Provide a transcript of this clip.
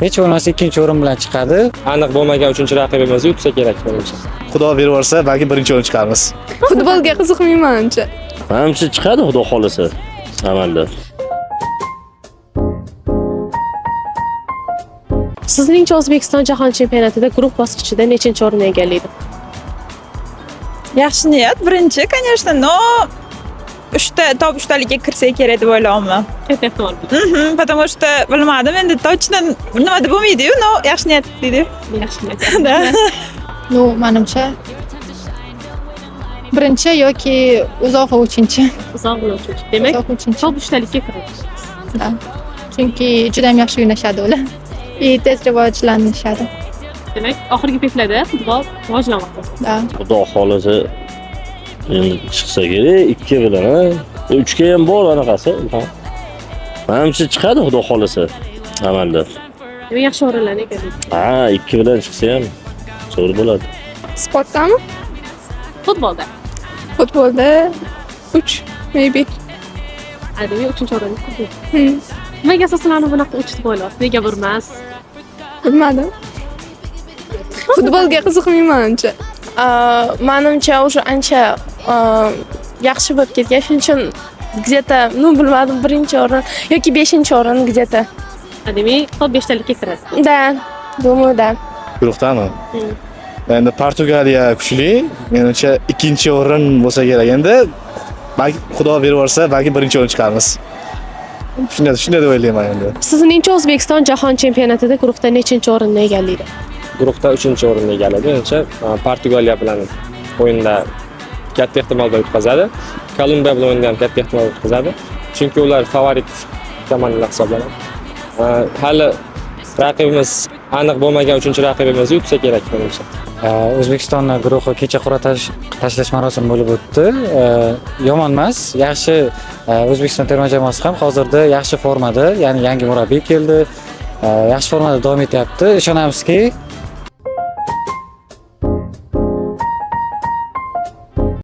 Hech bo'lmasa ikkinchi o'rin bilan chiqadi. Aniq bo'lmagan uchinchi raqibimizni yutsa kerak menimcha. Xudo berib yuborsa, balki birinchi o'rin chiqarmiz. Futbolga qiziqmayman uncha. Menimcha chiqadi xudo xolisa amalda. Sizningcha O'zbekiston jahon chempionatida guruh bosqichida nechinchi o'rinni egallaydi? Yaxshi niyat birinchi, конечно, но top 3talikka kirsa kerak deb o'ylayman. Katta ehtimol. Потому что bilmadim, endi точно nima deb bo'lmaydi-yu, но yaxshi niyat deydi. Yaxshi niyat. Da. Ну, menimcha birinchi yoki uzoq uchinchi. Uzoq bo'luvchi. Demak, Uzoq uchinchi. top 3talikka kiradi. Da. Chunki juda ham yaxshi o'ynashadi ular. Tez rivojlanishadi. Demak, oxirgi paytlarda futbol rivojlanmoqda. Da. Xudo xolisa endi chiqsa kerak 2 bilan, ha. 3 ga ham bor anaqasi. Menimcha chiqadi xudo xolisa amalda. Demak, yaxshi o'rinlarni egallaydi. Ha, 2 bilan chiqsa ham to'g'ri bo'ladi. Sportdami? Futbolda. Futbolda 3 maybe. Demak, 3-o'rinni kirdi. Nimaga asosan bunaqa 3 deb o'ylaysiz? Nega birmas? Bilmadim. Futbolga qiziqmayman uncha. Menimcha o'sha ancha yaxshi bo'lib ketgan. Shuning uchun где-то, ну, bilmadim, birinchi o'rin yoki 5-o'rin где-то. Demak, top 5talikka kiradi. Да, думаю, да. Guruhdami? Endi Portugaliya kuchli, menimcha ikkinchi o'rin bo'lsa kerak. Endi balki Xudo berib yuborsa, balki birinchi o'rin chiqarmiz. Shunday deb o'ylayman endi. Sizningcha O'zbekiston jahon chempionatida guruhda nechinchi o'rinni egallaydi? Guruhda 3-o'rinni egalladi. Menimcha Portugaliya bilan o'yinda katta ehtimol bilan yutqazadi. Kolumbiya bilan o'yinda ham katta ehtimol bilan yutqazadi. Chunki ular favorit tomonlar hisoblanadi. Hali raqibimiz aniq bo'lmagan uchinchi raqibimizni yutsa kerak menimcha. O'zbekistonning guruhi kecha qur'a tashlash marosimi bo'lib o'tdi. Yomon emas, yaxshi. O'zbekiston terma jamoasi ham hozirda yaxshi formada, ya'ni yangi murabbiy keldi. Yaxshi formada davom etyapti. Ishonamizki,